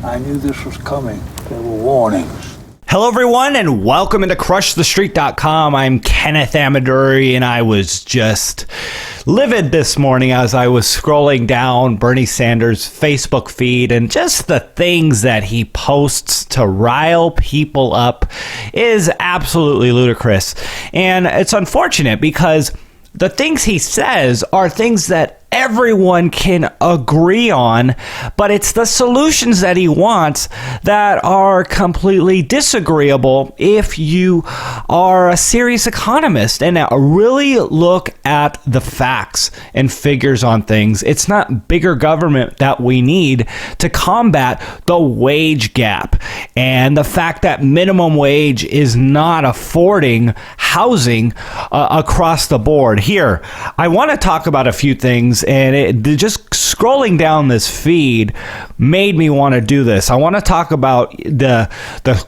I knew this was coming. There were warnings. Hello, everyone, and welcome into CrushTheStreet.com. I'm Kenneth Amaduri, and I was just livid this morning as I was scrolling down Bernie Sanders' Facebook feed, and just the things that he posts to rile people up is absolutely ludicrous. And it's unfortunate because the things he says are things that everyone can agree on, but it's the solutions that he wants that are completely disagreeable if you are a serious economist and really look at the facts and figures on things. It's not bigger government that we need to combat the wage gap and the fact that minimum wage is not affording housing across the board. Here, I want to talk about a few things, and just scrolling down this feed made me want to do this. I want to talk about the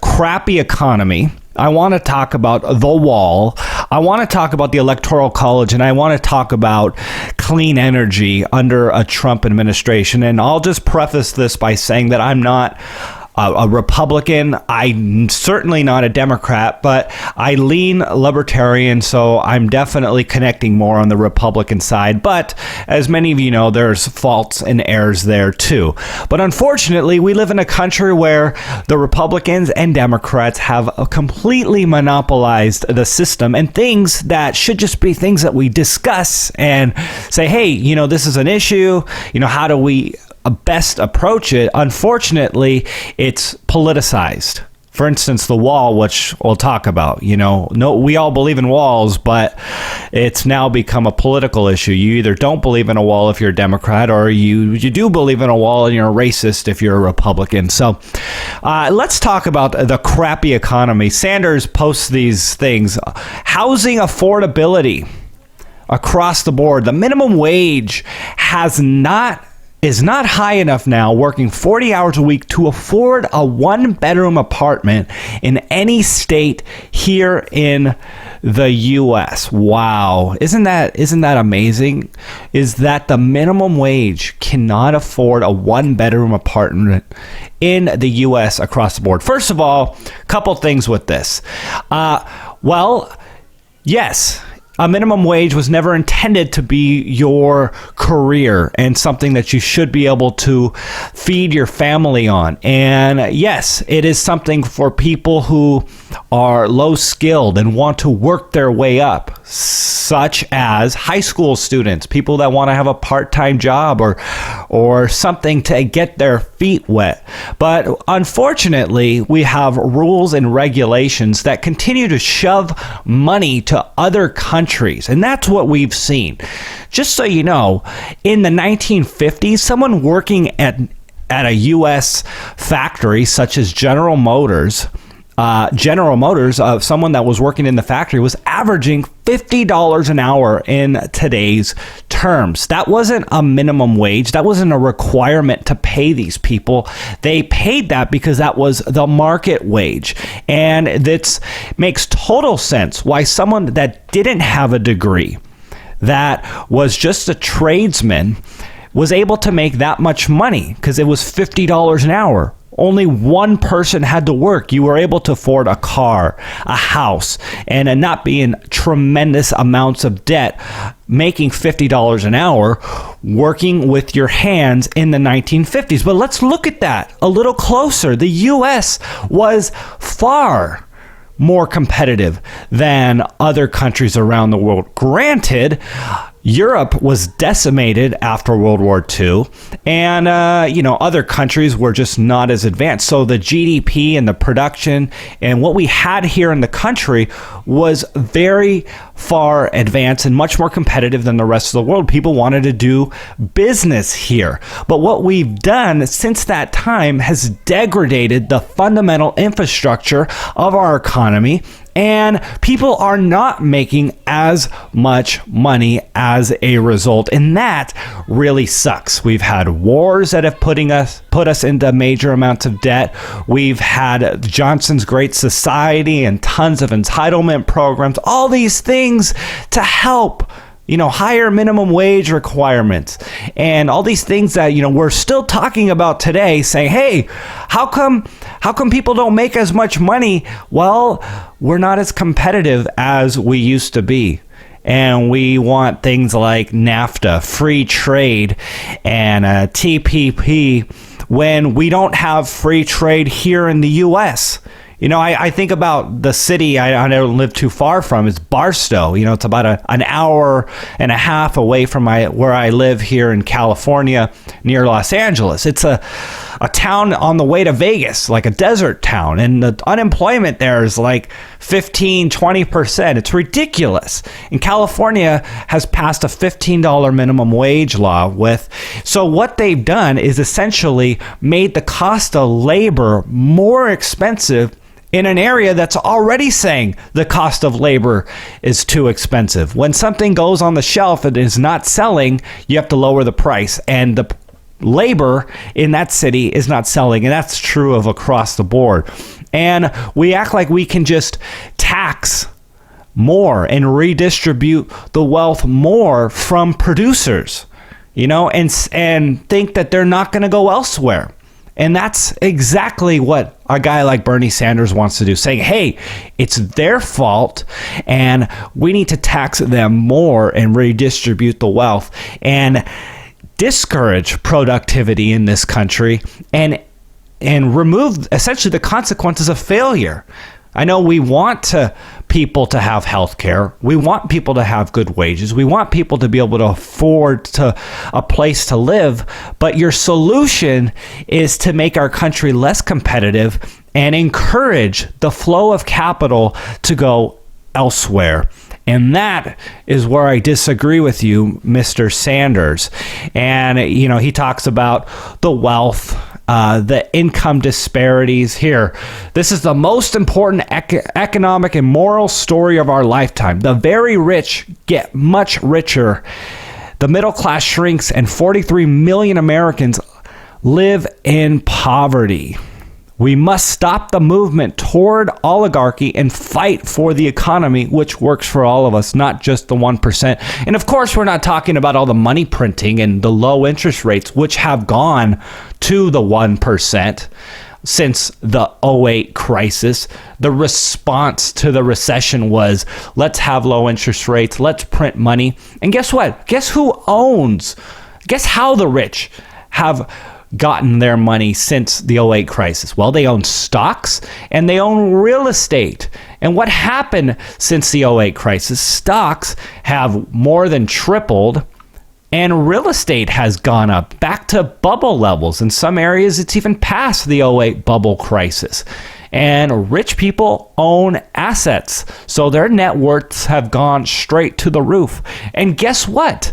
crappy economy. I want to talk about the wall. I want to talk about the Electoral College, and I want to talk about clean energy under a Trump administration. And I'll just preface this by saying that I'm not a Republican. I'm certainly not a Democrat, but I lean libertarian, so I'm definitely connecting more on the Republican side. But as many of you know, there's faults and errors there too. But unfortunately, we live in a country where the Republicans and Democrats have completely monopolized the system, and things that should just be things that we discuss and say, hey, you know, this is an issue. You know, how do we best approach it? Unfortunately, it's politicized. For instance, the wall, which we'll talk about. You know, no, we all believe in walls, but it's now become a political issue. You either don't believe in a wall if you're a Democrat, or you do believe in a wall and you're a racist if you're a Republican. So let's talk about the crappy economy. Sanders posts these things. Housing affordability across the board. The minimum wage is not high enough now, working 40 hours a week, to afford a one-bedroom apartment in any state here in the U.S. Wow. Isn't that amazing? Is that the minimum wage cannot afford a one-bedroom apartment in the U.S. across the board? First of all, a couple things with this. Yes. A minimum wage was never intended to be your career and something that you should be able to feed your family on. And yes, it is something for people who are low skilled and want to work their way up, such as high school students, people that want to have a part-time job or something to get their feet wet. But unfortunately, we have rules and regulations that continue to shove money to other countries. And that's what we've seen. Just so you know, in the 1950s, someone working at a U.S. factory such as General Motors, someone that was working in the factory was averaging $50 an hour in today's terms. That wasn't a minimum wage. That wasn't a requirement to pay these people. They paid that because that was the market wage. And that makes total sense why someone that didn't have a degree, that was just a tradesman, was able to make that much money because it was $50 an hour. Only one person had to work. You were able to afford a car, a house, and not be in tremendous amounts of debt, making $50 an hour, working with your hands in the 1950s. But let's look at that a little closer. The U.S. was far more competitive than other countries around the world. Granted, Europe was decimated after World War II, and other countries were just not as advanced. So the GDP and the production and what we had here in the country was very far advanced and much more competitive than the rest of the world. People wanted to do business here. But what we've done since that time has degraded the fundamental infrastructure of our economy, and people are not making as much money as a result, and that really sucks. We've had wars that have put us into major amounts of debt. We've had Johnson's Great Society and tons of entitlement programs, all these things to help higher minimum wage requirements and all these things that, we're still talking about today, saying, hey, how come people don't make as much money? Well, we're not as competitive as we used to be. And we want things like NAFTA, free trade, and TPP when we don't have free trade here in the U.S. I think about the city I don't live too far from is Barstow. It's about an hour and a half away from where I live here in California near Los Angeles. It's a town on the way to Vegas, like a desert town. And the unemployment there is like 15-20%. It's ridiculous. And California has passed a $15 minimum wage law so what they've done is essentially made the cost of labor more expensive in an area that's already saying the cost of labor is too expensive. When something goes on the shelf and is not selling, you have to lower the price. And the labor in that city is not selling. And that's true of across the board. And we act like we can just tax more and redistribute the wealth more from producers, and think that they're not going to go elsewhere. And that's exactly what a guy like Bernie Sanders wants to do, saying, hey, it's their fault and we need to tax them more and redistribute the wealth and discourage productivity in this country and remove essentially the consequences of failure. I know we want people to have health care. We want people to have good wages. We want people to be able to afford a place to live. But your solution is to make our country less competitive and encourage the flow of capital to go elsewhere. And that is where I disagree with you, Mr. Sanders. And, he talks about the wealth, the income disparities here. This is the most important economic and moral story of our lifetime. The very rich get much richer. The middle class shrinks, and 43 million Americans live in poverty. We must stop the movement toward oligarchy and fight for the economy, which works for all of us, not just the 1%. And of course, we're not talking about all the money printing and the low interest rates, which have gone to the 1% since the '08 crisis. The response to the recession was, let's have low interest rates, let's print money. And guess what? Guess how the rich have gotten their money since the '08 crisis? Well, they own stocks and they own real estate. And what happened since the '08 crisis? Stocks have more than tripled and real estate has gone up back to bubble levels. In some areas, it's even past the '08 bubble crisis. And rich people own assets, so their net worths have gone straight to the roof. And guess what?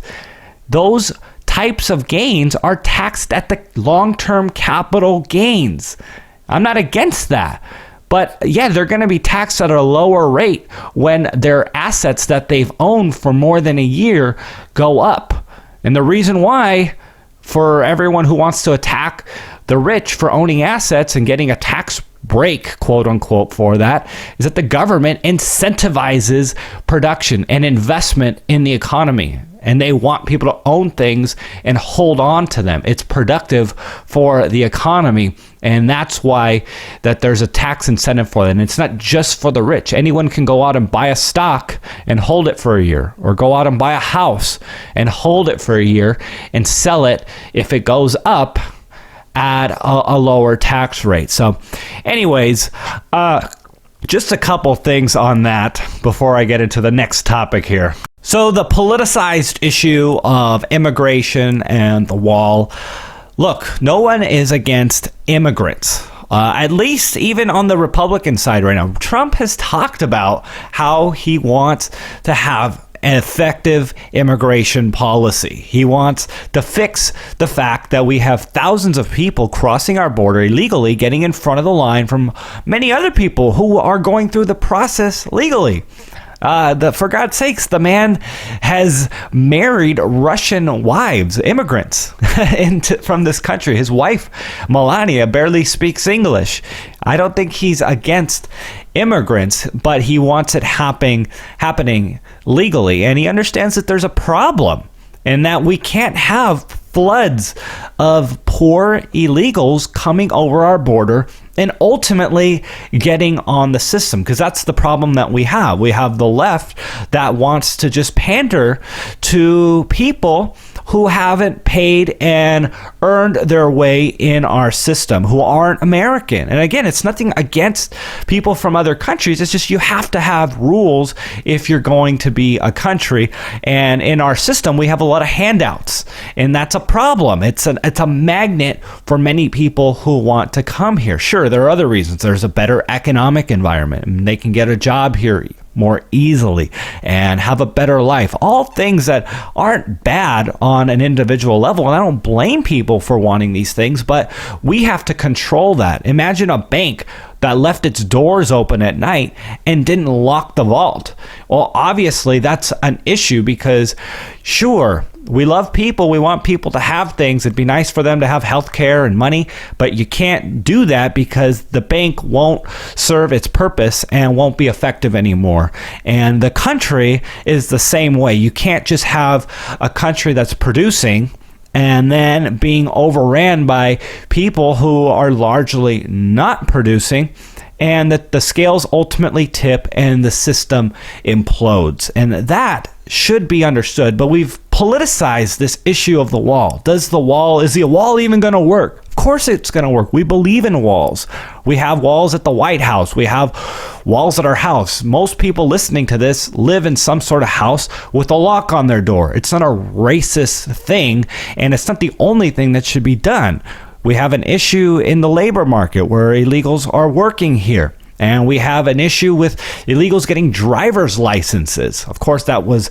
Those types of gains are taxed at the long-term capital gains. I'm not against that. But yeah, they're going to be taxed at a lower rate when their assets that they've owned for more than a year go up. And the reason why, for everyone who wants to attack the rich for owning assets and getting a tax break, quote unquote, for that, is that the government incentivizes production and investment in the economy. And they want people to own things and hold on to them. It's productive for the economy. And that's why that there's a tax incentive for that. And it's not just for the rich. Anyone can go out and buy a stock and hold it for a year, or go out and buy a house and hold it for a year and sell it if it goes up at a lower tax rate. So anyways, just a couple things on that before I get into the next topic here. So the politicized issue of immigration and the wall. Look, no one is against immigrants, at least even on the Republican side right now. Trump has talked about how he wants to have an effective immigration policy. He wants to fix the fact that we have thousands of people crossing our border illegally, getting in front of the line from many other people who are going through the process legally. For God's sakes, the man has married Russian wives, immigrants, from this country. His wife, Melania, barely speaks English. I don't think he's against immigrants, but he wants it happening legally. And he understands that there's a problem and that we can't have floods of poor illegals coming over our border and ultimately getting on the system, because that's the problem that we have. We have the left that wants to just pander to people who haven't paid and earned their way in our system, who aren't American. And again, it's nothing against people from other countries. It's just you have to have rules if you're going to be a country. And in our system, we have a lot of handouts, and that's a problem. It's a magnet for many people who want to come here. Sure, there are other reasons. There's a better economic environment, and they can get a job here more easily and have a better life. All things that aren't bad on an individual level. And I don't blame people for wanting these things, but we have to control that. Imagine a bank that left its doors open at night and didn't lock the vault. Well, obviously that's an issue, because sure, we love people. We want people to have things. It'd be nice for them to have health care and money, but you can't do that because the bank won't serve its purpose and won't be effective anymore. And the country is the same way. You can't just have a country that's producing and then being overran by people who are largely not producing, and that the scales ultimately tip and the system implodes. And that should be understood, but we've politicized this issue of the wall. Is the wall even going to work? Of course it's going to work. We believe in walls. We have walls at the White House. We have walls at our house. Most people listening to this live in some sort of house with a lock on their door. It's not a racist thing, and it's not the only thing that should be done. We have an issue in the labor market where illegals are working here. And we have an issue with illegals getting driver's licenses. Of course, that was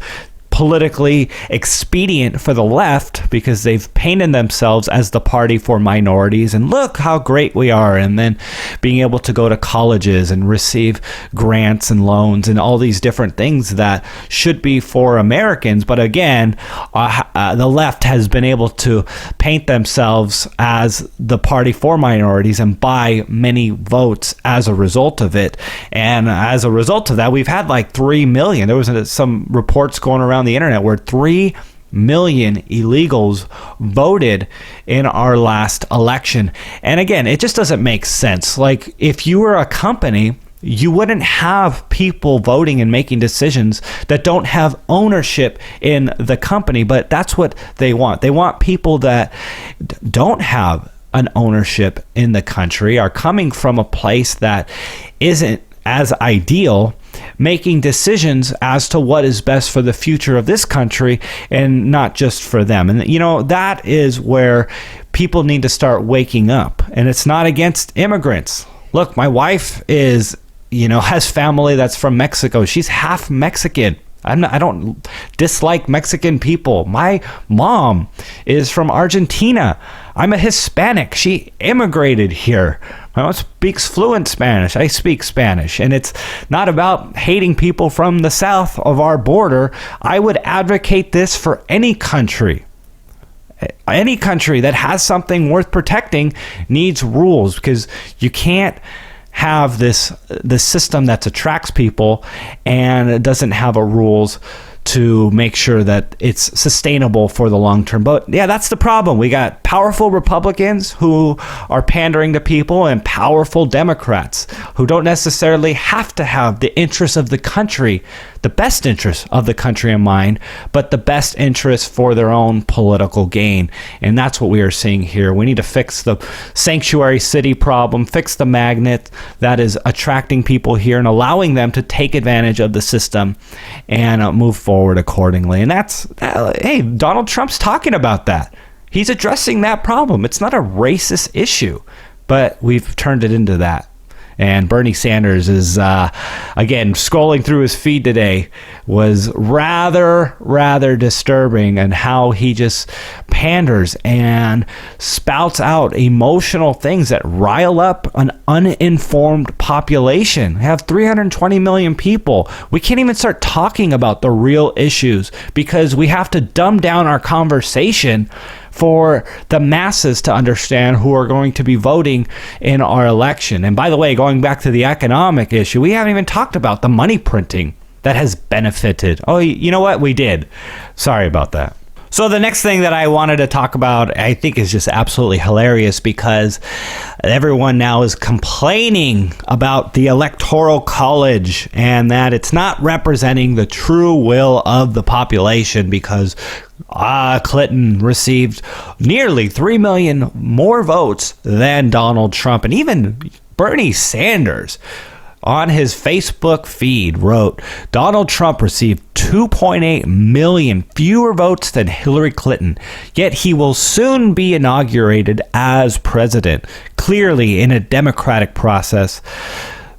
politically expedient for the left because they've painted themselves as the party for minorities and look how great we are, and then being able to go to colleges and receive grants and loans and all these different things that should be for Americans. But again, the left has been able to paint themselves as the party for minorities and buy many votes as a result of it. And as a result of that, we've had like 3 million. There was some reports going around the internet where 3 million illegals voted in our last election. And again, it just doesn't make sense. Like, if you were a company, you wouldn't have people voting and making decisions that don't have ownership in the company. But that's what they want. They want people that don't have an ownership in the country, are coming from a place that isn't as ideal, making decisions as to what is best for the future of this country and not just for them. And, you know, that is where people need to start waking up. And it's not against immigrants. Look, my wife has family that's from Mexico. She's half Mexican. I don't dislike Mexican people. My mom is from Argentina. I'm a Hispanic. She immigrated here. My mom speaks fluent Spanish. I speak Spanish. And it's not about hating people from the south of our border. I would advocate this for any country. Any country that has something worth protecting needs rules, because you can't have this system that attracts people and it doesn't have a rules to make sure that it's sustainable for the long term. But yeah, that's the problem. We got powerful Republicans who are pandering to people and powerful Democrats who don't necessarily have to have the interests of the country, the best interests of the country in mind, but the best interests for their own political gain. And that's what we are seeing here. We need to fix the sanctuary city problem, fix the magnet that is attracting people here and allowing them to take advantage of the system and move forward accordingly. And hey, Donald Trump's talking about that. He's addressing that problem. It's not a racist issue, but we've turned it into that. And Bernie Sanders is, again, scrolling through his feed today, was rather disturbing, and how he just panders and spouts out emotional things that rile up an uninformed population. We have 320 million people. We can't even start talking about the real issues because we have to dumb down our conversation for the masses to understand who are going to be voting in our election. And by the way, going back to the economic issue, we haven't even talked about the money printing that has benefited. Oh, you know what? We did. Sorry about that. So the next thing that I wanted to talk about, I think, is just absolutely hilarious, because everyone now is complaining about the Electoral College and that it's not representing the true will of the population, because Clinton received nearly 3 million more votes than Donald Trump. And even Bernie Sanders on his Facebook feed wrote, Donald Trump received 2.8 million fewer votes than Hillary Clinton, yet he will soon be inaugurated as president. Clearly, in a democratic process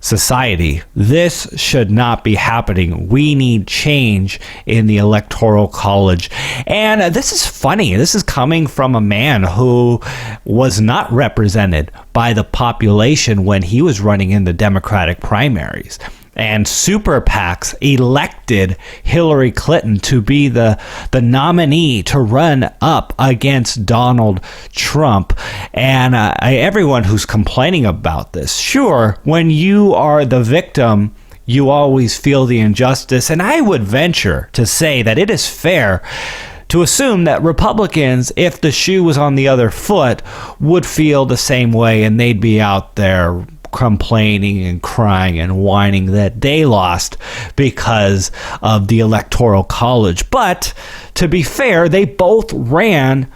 society, this should not be happening. We need change in the Electoral College. And this is funny. This is coming from a man who was not represented by the population when he was running in the Democratic primaries. And super PACs elected Hillary Clinton to be the nominee to run up against Donald Trump. And everyone who's complaining about this, sure, when you are the victim, you always feel the injustice. And I would venture to say that it is fair to assume that Republicans, if the shoe was on the other foot, would feel the same way, and they'd be out there complaining and crying and whining that they lost because of the Electoral College. But to be fair, they both ran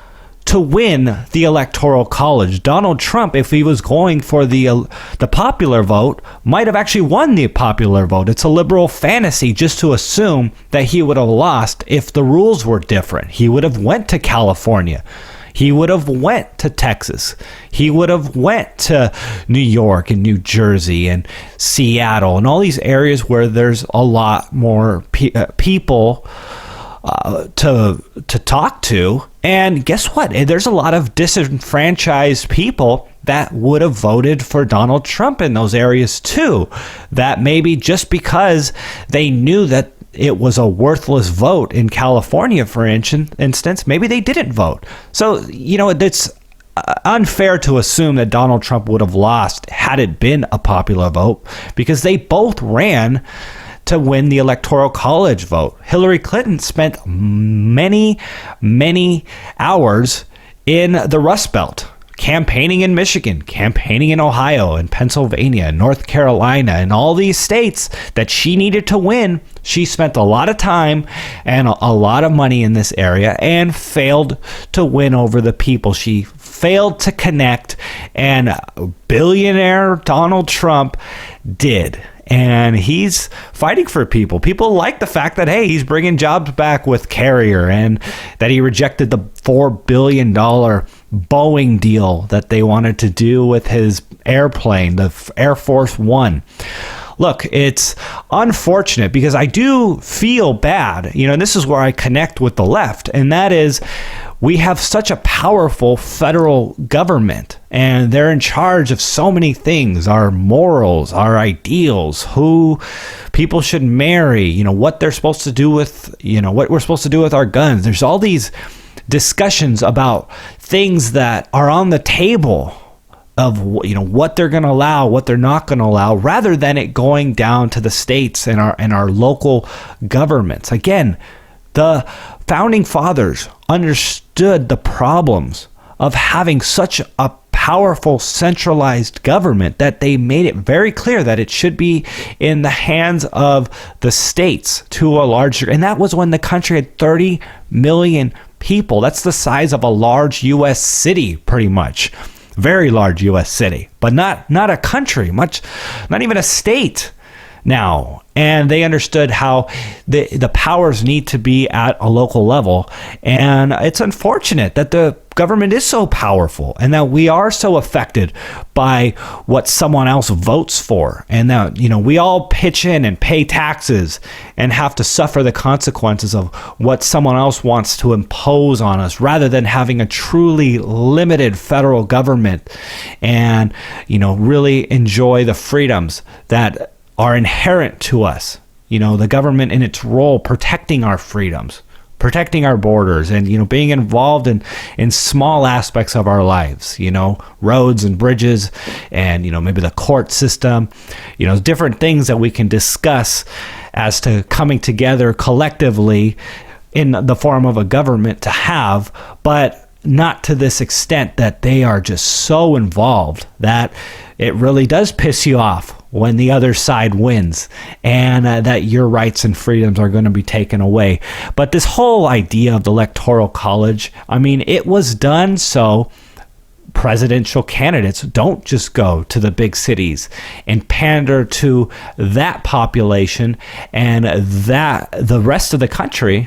to win the Electoral College. Donald Trump, if he was going for the popular vote, might have actually won the popular vote. It's a liberal fantasy just to assume that he would have lost if the rules were different. He would have went to California. He would have went to Texas. He would have went to New York and New Jersey and Seattle and all these areas where there's a lot more people to talk to. And guess what? There's a lot of disenfranchised people that would have voted for Donald Trump in those areas too. That maybe just because they knew that it was a worthless vote in California, for instance, maybe they didn't vote. So, it's unfair to assume that Donald Trump would have lost had it been a popular vote, because they both ran to win the Electoral College vote. Hillary Clinton spent many hours in the Rust Belt, campaigning in Michigan, campaigning in Ohio and Pennsylvania, North Carolina, and all these states that she needed to win. She spent a lot of time and a lot of money in this area and failed to win over the people. She failed to connect, and billionaire Donald Trump did. And he's fighting for people. People like the fact that, hey, he's bringing jobs back with Carrier, and that he rejected the $4 billion Boeing deal that they wanted to do with his airplane, the Air Force One. Look, it's unfortunate because I do feel bad, and this is where I connect with the left, and that is we have such a powerful federal government, and they're in charge of so many things: our morals, our ideals, who people should marry, what they're supposed to do with, what we're supposed to do with our guns. There's all these discussions about things that are on the table of what they're going to allow, what they're not going to allow, rather than it going down to the states and our local governments. Again, the founding fathers understood the problems of having such a powerful centralized government that they made it very clear that it should be in the hands of the states to a larger, and that was when the country had 30 million people. That's the size of a large U.S. city, pretty much. Very large U.S. city, but not a country, not even a state. now, and they understood how the powers need to be at a local level. And it's unfortunate that the government is so powerful and that we are so affected by what someone else votes for, and that we all pitch in and pay taxes and have to suffer the consequences of what someone else wants to impose on us, rather than having a truly limited federal government and really enjoy the freedoms that are inherent to us. The government in its role protecting our freedoms, protecting our borders, and being involved in small aspects of our lives, roads and bridges, and maybe the court system, different things that we can discuss as to coming together collectively in the form of a government to have, but not to this extent that they are just so involved that it really does piss you off when the other side wins, and that your rights and freedoms are going to be taken away. But this whole idea of the Electoral College, it was done so presidential candidates don't just go to the big cities and pander to that population, and that the rest of the country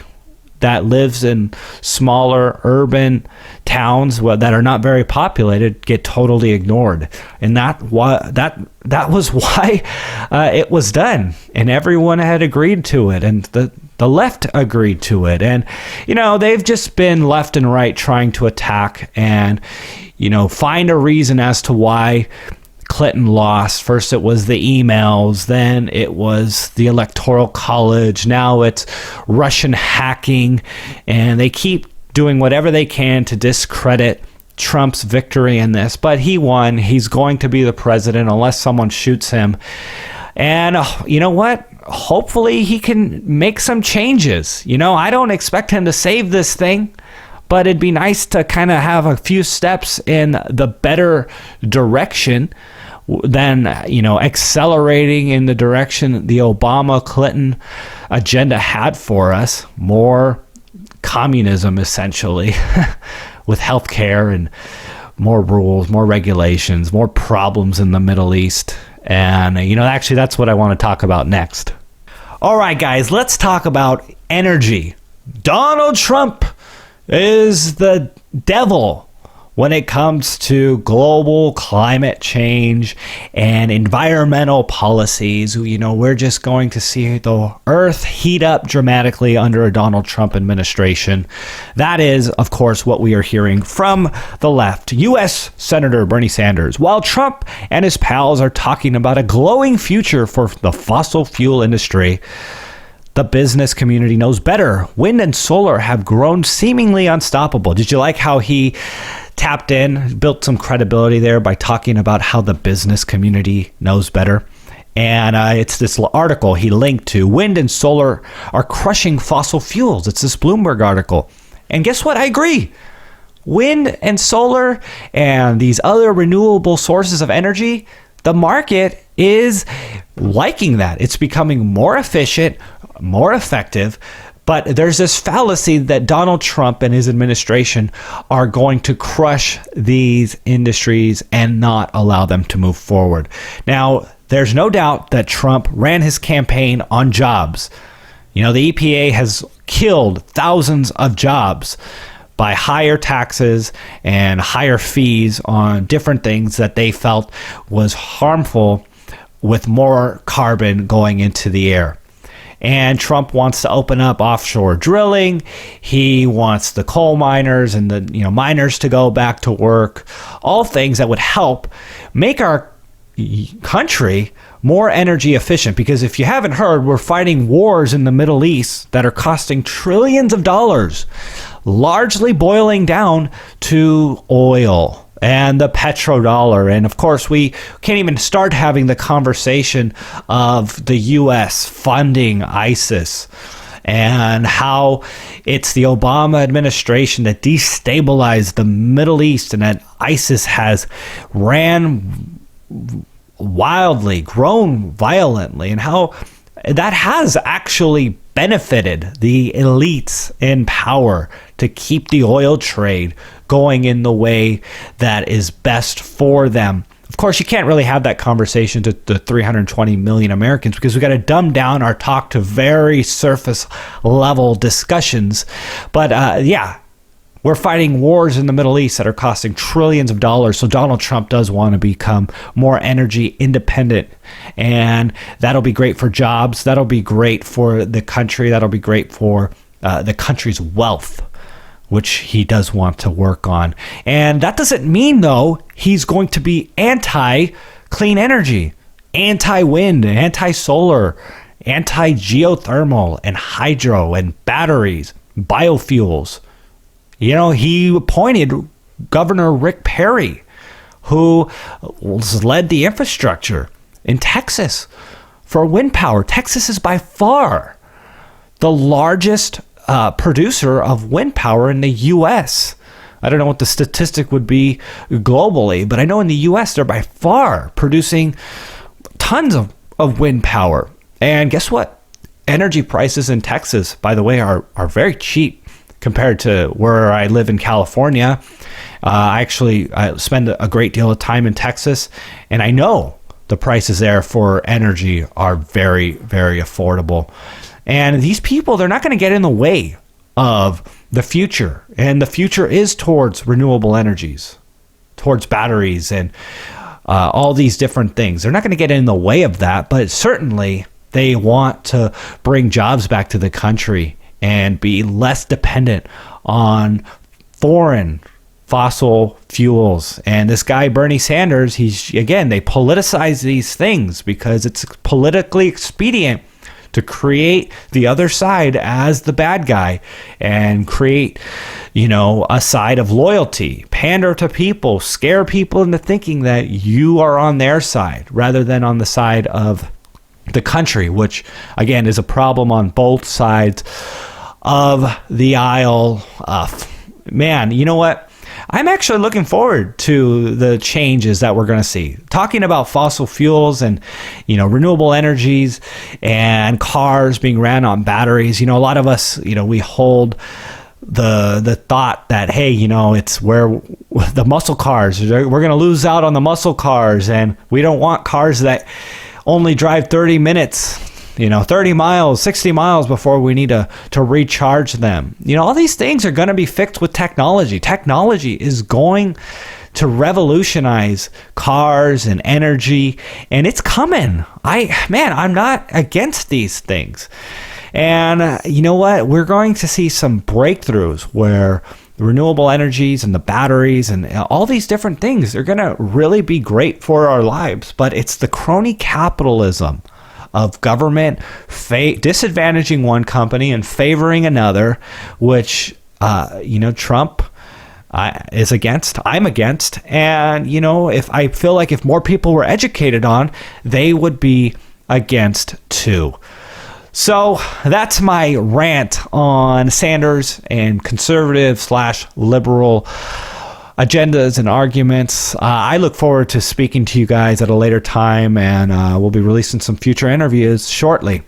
that lives in smaller urban towns that are not very populated get totally ignored. And that was why it was done, and everyone had agreed to it, and the left agreed to it. And they've just been left and right trying to attack and find a reason as to why Clinton lost. First it was the emails, then it was the Electoral College, now it's Russian hacking, and they keep doing whatever they can to discredit Trump's victory in this. But he won. He's going to be the president unless someone shoots him. And you know what? Hopefully he can make some changes. I don't expect him to save this thing, but it'd be nice to kind of have a few steps in the better direction than accelerating in the direction the Obama-Clinton agenda had for us. More communism, essentially, with healthcare and more rules, more regulations, more problems in the Middle East. And actually that's what I want to talk about next. All right, guys, let's talk about energy. Donald Trump is the devil when it comes to global climate change and environmental policies. We're just going to see the earth heat up dramatically under a Donald Trump administration. That is, of course, what we are hearing from the left. U.S. Senator Bernie Sanders, while Trump and his pals are talking about a glowing future for the fossil fuel industry, the business community knows better. Wind and solar have grown seemingly unstoppable. Did you like how he tapped in, built some credibility there by talking about how the business community knows better? And it's this article he linked to. Wind and solar are crushing fossil fuels. It's this Bloomberg article. And guess what? I agree. Wind and solar and these other renewable sources of energy, the market is liking that. It's becoming more efficient, more effective. But there's this fallacy that Donald Trump and his administration are going to crush these industries and not allow them to move forward. Now, there's no doubt that Trump ran his campaign on jobs. The EPA has killed thousands of jobs by higher taxes and higher fees on different things that they felt was harmful, with more carbon going into the air. And Trump wants to open up offshore drilling. He wants the coal miners and the miners to go back to work. All things that would help make our country more energy efficient. Because if you haven't heard, we're fighting wars in the Middle East that are costing trillions of dollars, largely boiling down to oil and the petrodollar. And of course, we can't even start having the conversation of the U.S. funding ISIS and how it's the Obama administration that destabilized the Middle East, and that ISIS has ran wildly, grown violently, and how that has actually benefited the elites in power to keep the oil trade going in the way that is best for them. Of course, you can't really have that conversation to the 320 million Americans because we got to dumb down our talk to very surface level discussions. But yeah, we're fighting wars in the Middle East that are costing trillions of dollars. So Donald Trump does want to become more energy independent. And that'll be great for jobs. That'll be great for the country. That'll be great for the country's wealth, which he does want to work on. And that doesn't mean, though, he's going to be anti-clean energy, anti-wind, anti-solar, anti-geothermal, and hydro, and batteries, biofuels. You know, he appointed Governor Rick Perry, who led the infrastructure in Texas for wind power. Texas is by far the largest producer of wind power in the U.S. I don't know what the statistic would be globally, but I know in the U.S. they're by far producing tons of wind power. And guess what? Energy prices in Texas, by the way, are very cheap compared to where I live in California. I spend a great deal of time in Texas, and I know the prices there for energy are very, very affordable. And these people, they're not going to get in the way of the future. And the future is towards renewable energies, towards batteries, and all these different things. They're not going to get in the way of that, but certainly they want to bring jobs back to the country and be less dependent on foreign fossil fuels. And this guy, Bernie Sanders, they politicize these things because it's politically expedient to create the other side as the bad guy and create, a side of loyalty, pander to people, scare people into thinking that you are on their side rather than on the side of the country, which again is a problem on both sides of the aisle. Man, you know what? I'm actually looking forward to the changes that we're going to see. Talking about fossil fuels and, renewable energies and cars being ran on batteries. A lot of us, we hold the thought that, hey, it's where the muscle cars, we're going to lose out on the muscle cars, and we don't want cars that only drive 30 minutes, 30 miles, 60 miles before we need to recharge them. All these things are going to be fixed with technology. Technology is going to revolutionize cars and energy, and it's coming. I'm not against these things. And you know what? We're going to see some breakthroughs where the renewable energies and the batteries and all these different things are going to really be great for our lives. But it's the crony capitalism of government disadvantaging one company and favoring another, which, Trump is against, I'm against. And, if I feel like if more people were educated on, they would be against too. So that's my rant on Sanders and conservative/liberal agendas and arguments. I look forward to speaking to you guys at a later time, and we'll be releasing some future interviews shortly.